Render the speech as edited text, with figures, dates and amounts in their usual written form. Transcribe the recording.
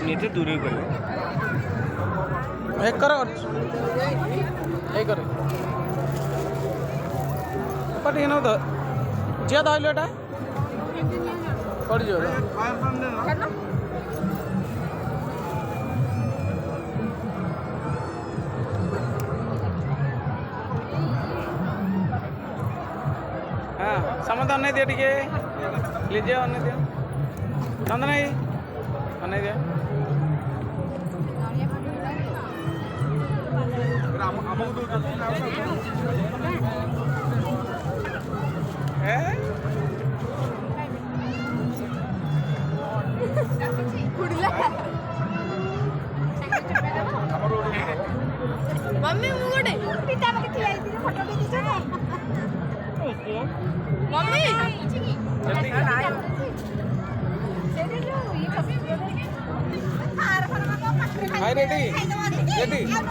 नीचे दूर कर एक करो एक करे बट ಏನು ಜಿಯಾದ ಆಯ್ಲೇಟ ಪಡಿಜೋ हाँ समाधान नहीं दिया टिके लीजिए अन्य दिया नंदन नहीं अन्य दिया मम्मी मुगड़े पिता के खिलाई दी फोटो दे दीजिए ना मम्मी जल्दी हाय रेडी रेडी